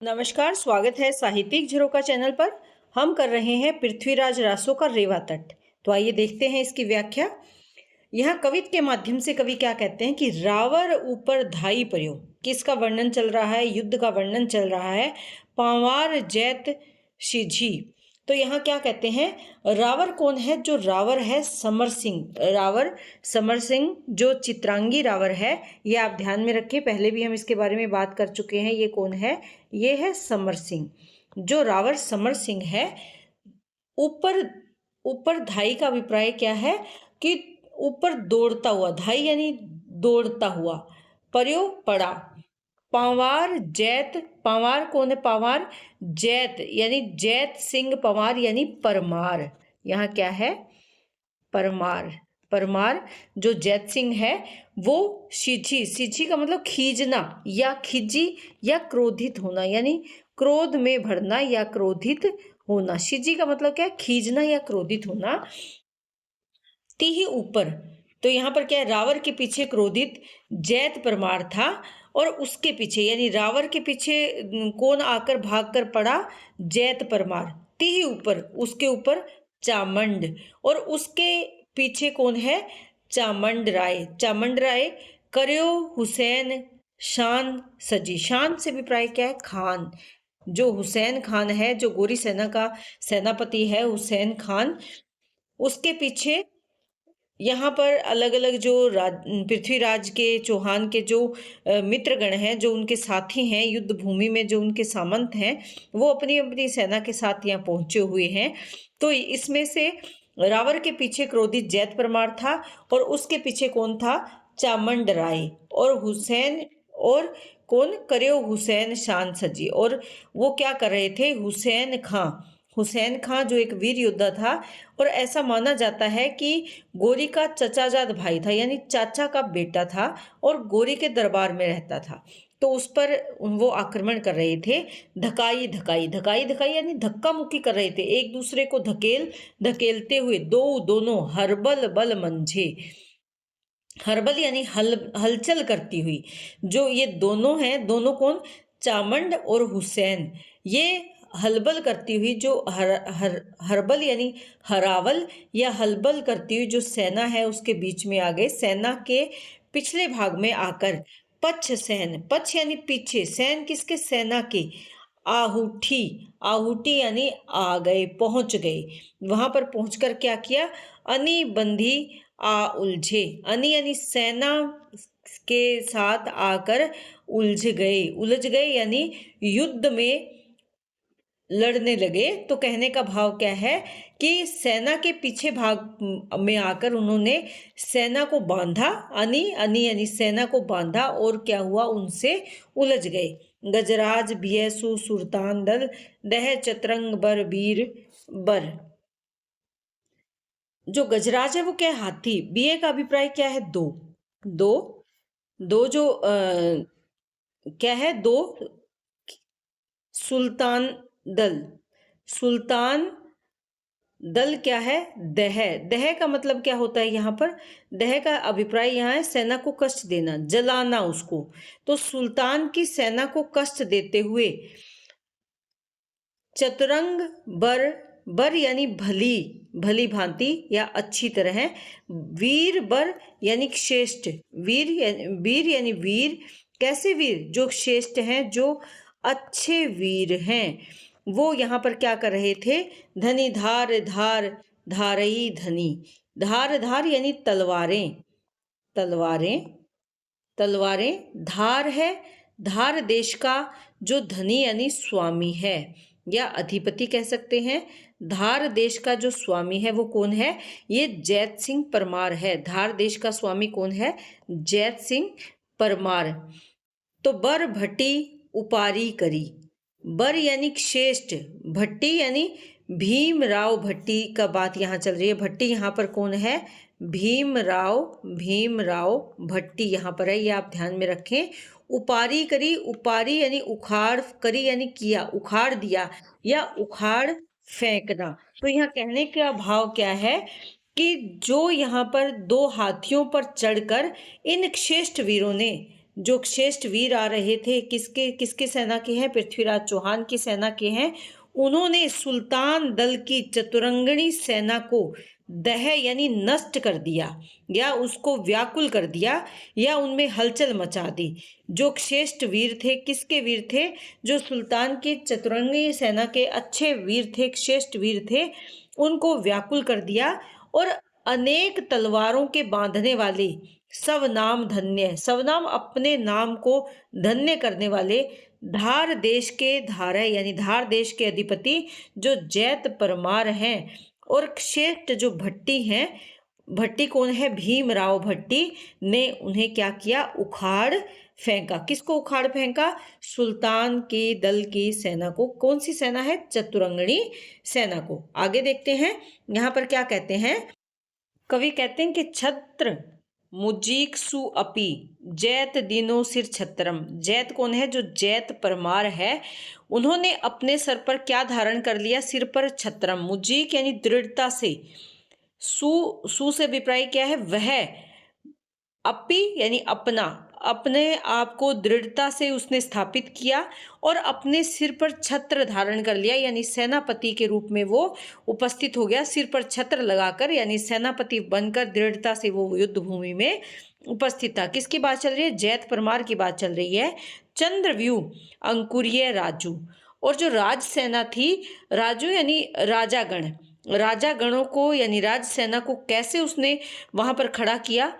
नमस्कार, स्वागत है साहित्यिक झरोका चैनल पर। हम कर रहे हैं पृथ्वीराज रासो का रेवा तट। तो आइए देखते हैं इसकी व्याख्या। यहाँ कवित के माध्यम से कवि क्या कहते हैं कि रावर ऊपर धाई पर्यो। किसका वर्णन चल रहा है? युद्ध का वर्णन चल रहा है। पांवार जैत सिझी। तो यहाँ क्या कहते हैं? रावर कौन है? जो रावर है समर सिंह। रावर समर सिंह जो चित्रांगी रावर है, ये आप ध्यान में रखें। पहले भी हम इसके बारे में बात कर चुके हैं। ये कौन है? ये है समर सिंह। जो रावर समर सिंह है, ऊपर ऊपर धाई का अभिप्राय क्या है कि ऊपर दौड़ता हुआ, धाई यानी दौड़ता हुआ, पर्यो पड़ा। पांवार जैत, पांवार कौन है? पांवार जैत यानी जैत सिंह पंवार यानी परमार। यहाँ क्या है? परमार। परमार जो जैत सिंह है वो सिझी, सिझी का मतलब खींचना या खिजी या क्रोधित होना, यानी क्रोध में भरना या क्रोधित होना। सिझी का मतलब क्या है? खींचना या क्रोधित होना। ही ऊपर, तो यहाँ पर क्या है? रावर के पीछे क्रोधित जैत परमार था और उसके पीछे यानी रावर के पीछे कौन आकर भाग कर पड़ा? जैत परमार। ही ऊपर, उसके ऊपर चामंड, और उसके पीछे कौन है? चामंड राय। चामंड राय कर्यो हुसैन शान सजी। शान से अभिप्राय क्या है? खान। जो हुसैन खान है, जो गोरी सेना का सेनापति है हुसैन खान, उसके पीछे यहाँ पर अलग अलग जो पृथ्वीराज के, चौहान के जो मित्रगण हैं, जो उनके साथी हैं युद्ध भूमि में, जो उनके सामंत हैं, वो अपनी अपनी सेना के साथ यहाँ पहुंचे हुए हैं। तो इसमें से रावर के पीछे क्रोधित जैत परमार था और उसके पीछे कौन था? चामंड राय। और हुसैन, और कौन? कर्यो हुसैन शान सजी। और वो क्या कर रहे थे? हुसैन खां। हुसैन खां जो एक वीर योद्धा था, और ऐसा माना जाता है कि गोरी का चचाजाद भाई था, यानी चाचा का बेटा था, और गोरी के दरबार में रहता था। तो उस पर वो आक्रमण कर रहे थे। धकाई धकाई, धकाई धकाई यानी धक्का मुक्की कर रहे थे, एक दूसरे को धकेलते हुए। दोनों हरबल बल मंझे। हरबल यानी हलचल करती हुई। जो ये दोनों हैं, दोनों कौन? चामंड और हुसैन। ये हलबल करती हुई, जो हरबल यानी हरावल या हलबल करती हुई जो सेना है उसके बीच में आ गए। सेना के पिछले भाग में आकर पक्ष सहन, पक्ष यानी पीछे, सहन किसके? सेना के। आहूठी, आहूठी यानी आ गए, पहुंच गए। वहां पर पहुंचकर क्या किया? अनी बंधी आ उलझे। अनी यानी सेना के साथ आकर उलझ गए। उलझ गए यानी युद्ध में लड़ने लगे। तो कहने का भाव क्या है कि सेना के पीछे भाग में आकर उन्होंने सेना को बांधा। अनी, अनी यानी सेना को बांधा, और क्या हुआ? उनसे उलझ गए। गजराज बियसु सुरतान दल, दह चतरंग बर वीर बर। जो गजराज है वो क्या है? हाथी। बिये का अभिप्राय क्या है? दो। दो, दो जो क्या है? दो। सुल्तान दल, सुल्तान दल क्या है? दह। दह का मतलब क्या होता है? यहाँ पर दह का अभिप्राय यहाँ है सेना को कष्ट देना, जलाना उसको। तो सुल्तान की सेना को कष्ट देते हुए चतुरंग बर, बर यानी भली, भली भांति या अच्छी तरह है। वीर बर यानी श्रेष्ठ। वीर यानी वीर। कैसे वीर? जो श्रेष्ठ हैं, जो अच्छे वीर हैं। वो यहाँ पर क्या कर रहे थे? धनी धार धार धारई धनी। धार धार यानी तलवारें, तलवारें, तलवारें। धार है, धार देश का जो धनी यानी स्वामी है या अधिपति कह सकते हैं। धार देश का जो स्वामी है वो कौन है? ये जैत सिंह परमार है। धार देश का स्वामी कौन है? जैत सिंह परमार। तो बर भट्टी उपारी करी। बर यानी श्रेष्ठ, भट्टी यानी भीमराव भट्टी का बात यहाँ चल रही है। भट्टी यहाँ पर कौन है? भीमराव, भीमराव भट्टी यहाँ पर है, ये आप ध्यान में रखें। उपारी करी, उपारी यानी उखाड़, करी यानी किया, उखाड़ दिया या उखाड़ फेंकना। तो यहाँ कहने का भाव क्या है कि जो यहाँ पर दो हाथियों पर चढ़कर इन श्रेष्ठ वीरों ने जो श्रेष्ठ वीर आ रहे थे, किसके किसके सेना के हैं? पृथ्वीराज चौहान की सेना के हैं। उन्होंने सुल्तान दल की चतुरंगिणी सेना को दह यानी नष्ट कर दिया, या उसको व्याकुल कर दिया, या उनमें हलचल मचा दी। जो श्रेष्ठ वीर थे, किसके वीर थे? जो सुल्तान की चतुरंगी सेना के अच्छे वीर थे, श्रेष्ठ वीर थे, उनको व्याकुल कर दिया। और अनेक तलवारों के बांधने वाले, सब नाम धन्य, सब नाम अपने नाम को धन्य करने वाले धार देश के धारा यानी धार देश के अधिपति जो जैत परमार हैं, और श्रेष्ठ जो भट्टी हैं, भट्टी कौन है? भीमराव भट्टी ने उन्हें क्या किया? उखाड़ फेंका। किसको उखाड़ फेंका? सुल्तान के दल की सेना को। कौन सी सेना है? चतुरंगिणी सेना को। आगे देखते हैं यहाँ पर क्या कहते हैं। कवि कहते हैं कि छत्र मुजीक सु अपी जैत दीनो सिर छत्रम। जैत कौन है? जो जैत परमार है, उन्होंने अपने सर पर क्या धारण कर लिया? सिर पर छत्रम। मुजीक यानी दृढ़ता से, सु से अभिप्राय क्या है? वह। अपी यानी अपना, अपने आप को दृढ़ता से उसने स्थापित किया और अपने सिर पर छत्र धारण कर लिया, यानी सेनापति के रूप में वो उपस्थित हो गया। सिर पर छत्र लगाकर यानी सेनापति बनकर दृढ़ता से वो युद्ध भूमि में उपस्थित था। किसकी बात चल रही है? जैत परमार की बात चल रही है। चंद्रव्यूह अंकुरीय राजू, और जो राज सेना थी, राजू यानी राजागण, राजागणों को यानी राज सेना को कैसे उसने वहां पर खड़ा किया?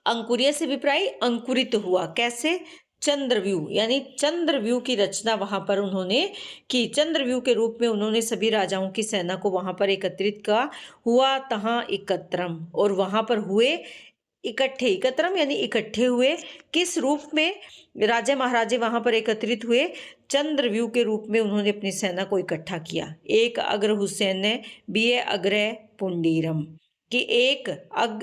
अंकुरीय से अभिप्राय अंकुरित हुआ। कैसे? चंद्रव्यूह यानी चंद्रव्यूह की रचना वहां पर उन्होंने की। चंद्रव्यूह के रूप में उन्होंने सभी राजाओं की सेना को वहां पर एकत्रित का हुआ। तहां एकत्रम, और वहां पर हुए इकट्ठे। एकत्रम यानी इकट्ठे हुए। किस रूप में? राजा महाराजे वहां पर एकत्रित हुए, चंद्रव्यूह के रूप में उन्होंने अपनी सेना को इकट्ठा किया। एक अग्र हुसैन ने बीए अग्र पुंडीरम, कि एक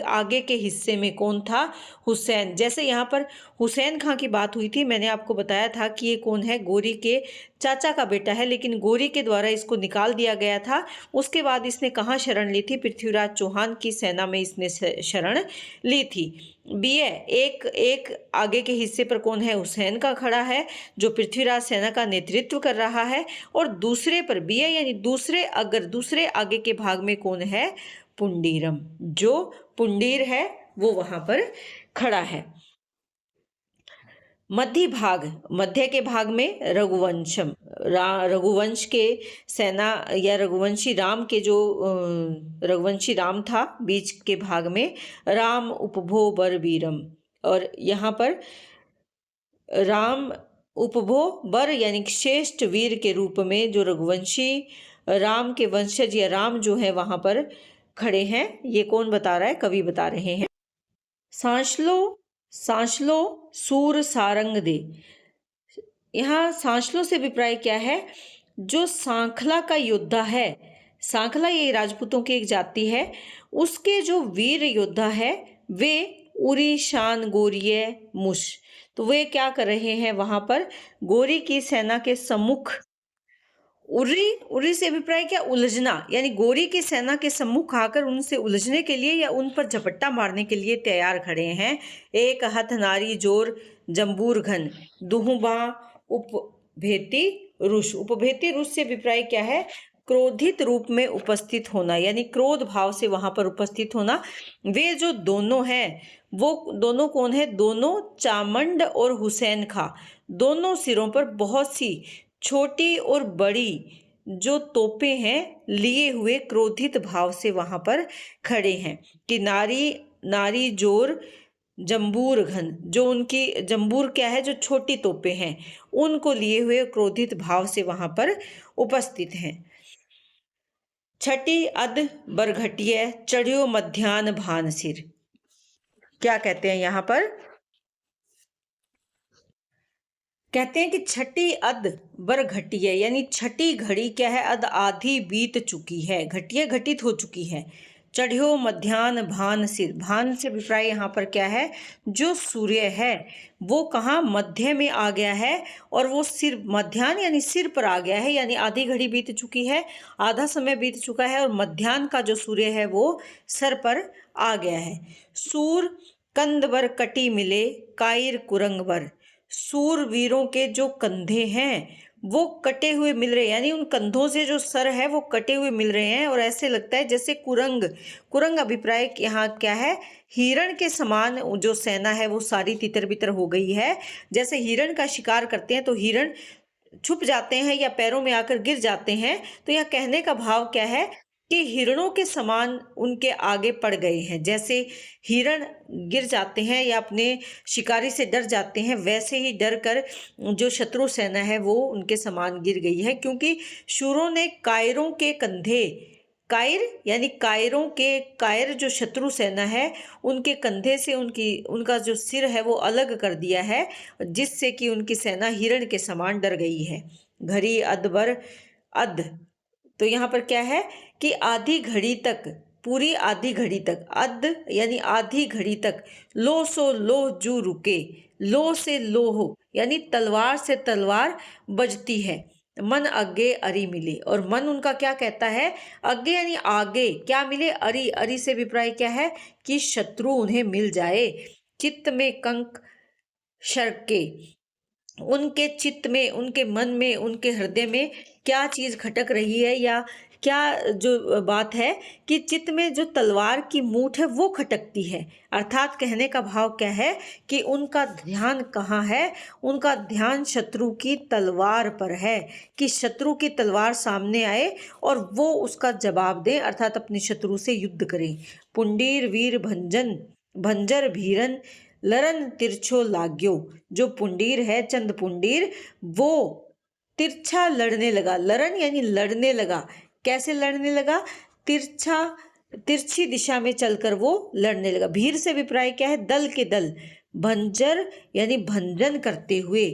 आगे के हिस्से में कौन था? हुसैन। जैसे यहाँ पर हुसैन खां की बात हुई थी, मैंने आपको बताया था कि ये कौन है? गोरी के चाचा का बेटा है, लेकिन गोरी के द्वारा इसको निकाल दिया गया था। उसके बाद इसने कहाँ शरण ली थी? पृथ्वीराज चौहान की सेना में इसने शरण ली थी। बीए एक आगे के हिस्से पर कौन है? हुसैन का खड़ा है, जो पृथ्वीराज सेना का नेतृत्व कर रहा है। और दूसरे पर बीए यानी दूसरे आगे के भाग में कौन है? पुंडीरम, जो पुंडीर है वो वहां पर खड़ा है। मध्य के भाग में रघुवंश के सेना या रघुवंशी राम के जो रघुवंशी राम था, बीच के भाग में राम उपभो बर वीरम, और यहाँ पर राम उपभो बर यानी श्रेष्ठ वीर के रूप में जो रघुवंशी राम के वंशज या राम जो है वहां पर खड़े हैं। ये कौन बता रहा है? कवि बता रहे हैं। सांसलो सूर सारंग दे। यहाँ सांसलो से अभिप्राय क्या है? जो सांखला का योद्धा है, सांखला ये राजपूतों की एक जाति है, उसके जो वीर योद्धा है वे उरी शान गोरिये मुश। तो वे क्या कर रहे हैं? वहां पर गोरी की सेना के सम्मुख, उरी से अभिप्राय क्या? उलझना, यानी गोरी की सेना के सम्मुख आकर उनसे उलझने के लिए या उन पर झपट्टा मारने के लिए तैयार खड़े हैं। एक हथ नारी जोर जम्बूर घन दुहुबा उपभेती रुष। उपभेती रुष से अभिप्राय क्या है? क्रोधित रूप में उपस्थित होना, यानी क्रोध भाव से वहां पर उपस्थित होना। वे जो दोनों हैं वो दोनों कौन है? दोनों चामंड और हुसैन खां, दोनों सिरों पर बहुत सी छोटी और बड़ी जो तोपें हैं लिए हुए क्रोधित भाव से वहां पर खड़े हैं। कि नारी जोर जम्बूर घन, जो उनकी जम्बूर क्या है? जो छोटी तोपें हैं, उनको लिए हुए क्रोधित भाव से वहां पर उपस्थित हैं। छठी अध बरघटिया चढ़ियो मध्यान्ह भान सिर। क्या कहते हैं यहाँ पर? कहते हैं कि छठी अध बर घटिया, यानी छठी घड़ी क्या है? अध आधी बीत चुकी है, घटिया घटित हो चुकी है। चढ़ियो मध्यान्ह भान सिर, भान से अभिप्राय यहाँ पर क्या है? जो सूर्य है वो कहाँ? मध्य में आ गया है, और वो सिर मध्यान्ह यानी सिर पर आ गया है, यानी आधी घड़ी बीत चुकी है, आधा समय बीत चुका है, और मध्यान्ह का जो सूर्य है वो सर पर आ गया है। सूर कंधबर कटी मिले कायर कुरंगबर। सूरवीरों के जो कंधे हैं वो कटे हुए मिल रहे हैं, यानी उन कंधों से जो सर है वो कटे हुए मिल रहे हैं और ऐसे लगता है जैसे कुरंग। कुरंग अभिप्राय यहाँ क्या है, हिरण के समान जो सेना है वो सारी तितर बितर हो गई है। जैसे हिरण का शिकार करते हैं तो हिरण छुप जाते हैं या पैरों में आकर गिर जाते हैं, तो यह कहने का भाव क्या है कि हिरणों के समान उनके आगे पड़ गए हैं। जैसे हिरण गिर जाते हैं या अपने शिकारी से डर जाते हैं, वैसे ही डर कर जो शत्रु सेना है वो उनके समान गिर गई है, क्योंकि शूरों ने कायरों के कंधे, कायर यानी कायर जो शत्रु सेना है उनके कंधे से उनका जो सिर है वो अलग कर दिया है, जिससे कि उनकी सेना हिरण के समान डर गई है। घड़ी अदबर अध, तो यहाँ पर क्या है कि आधी घड़ी तक, पूरी आधी घड़ी तक, अध यानी आधी घड़ी तक, लो सो लोह जू रुके, लो से लोह यानी तलवार से तलवार बजती है। मन अगे अरि मिले, और मन उनका क्या कहता है, अगे यानी आगे क्या मिले, अरि, अरि से अभिप्राय क्या है कि शत्रु उन्हें मिल जाए। चित्त में कंक शर्के, उनके चित्त में, उनके मन में, उनके हृदय में क्या चीज खटक रही है, या क्या जो बात है कि चित्त में जो तलवार की मूठ है वो खटकती है। अर्थात कहने का भाव क्या है कि उनका ध्यान कहाँ है, उनका ध्यान शत्रु की तलवार पर है, कि शत्रु की तलवार सामने आए और वो उसका जवाब दे, अर्थात अपने शत्रु से युद्ध करें। पुंडीर वीर भंजन भंजर भीरन लरन तिरछो लाग्यो, जो पुंडीर है, चंद पुंडीर, वो तिरछा लड़ने लगा। लरन यानी लड़ने लगा, कैसे लड़ने लगा, तिरछी दिशा में चलकर वो लड़ने लगा। भीर से अभिप्राय क्या है, दल के दल। भंजर यानी भंजन करते हुए,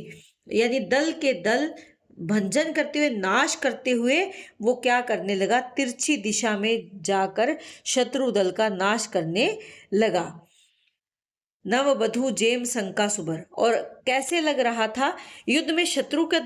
यानी दल के दल भंजन करते हुए, नाश करते हुए वो क्या करने लगा, तिरछी दिशा में जाकर शत्रु दल का नाश करने लगा। नव बधु जेम शंका सुबर, और कैसे लग रहा था युद्ध में शत्रु के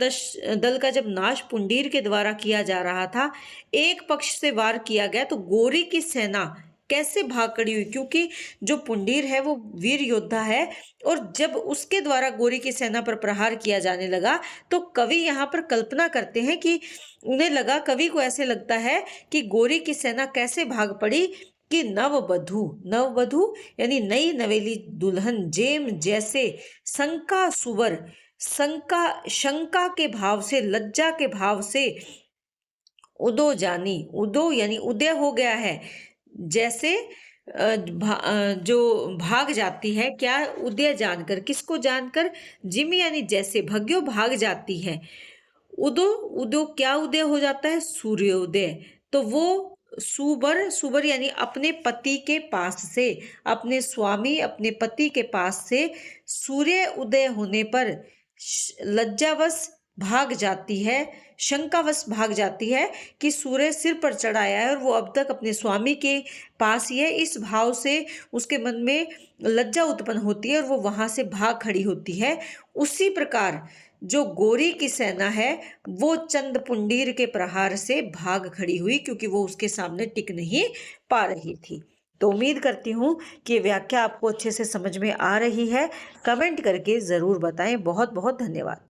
दल का जब नाश पुंडीर के द्वारा किया जा रहा था, एक पक्ष से वार किया गया तो गोरी की सेना कैसे भाग खड़ी हुई, क्योंकि जो पुंडीर है वो वीर योद्धा है, और जब उसके द्वारा गोरी की सेना पर प्रहार किया जाने लगा तो कवि यहाँ पर कल्पना करते हैं कि उन्हें लगा, कवि को ऐसे लगता है कि गोरी की सेना कैसे भाग पड़ी कि नववधु यानी नई नवेली दुल्हन, जेम जैसे, शंका सुवर, शंका के भाव से, लज्जा के भाव से, उदो जानी, उदो यानी उदय हो गया है, जैसे जो भाग जाती है, क्या, उदय जानकर, किसको जानकर, जिम यानी जैसे, भग्यो भाग जाती है। उदो, उदो क्या उदय हो जाता है, सूर्योदय। तो वो सुबर यानी अपने पति के पास से, अपने स्वामी, अपने पति के पास से सूर्य उदय होने पर लज्जावश भाग जाती है, शंकावश भाग जाती है कि सूर्य सिर पर चढ़ाया है और वो अब तक अपने स्वामी के पास ही है। इस भाव से उसके मन में लज्जा उत्पन्न होती है और वो वहां से भाग खड़ी होती है। उसी प्रकार जो गोरी की सेना है वो चंद पुंडीर के प्रहार से भाग खड़ी हुई, क्योंकि वो उसके सामने टिक नहीं पा रही थी। तो उम्मीद करती हूँ कि व्याख्या आपको अच्छे से समझ में आ रही है। कमेंट करके ज़रूर बताएं। बहुत बहुत धन्यवाद।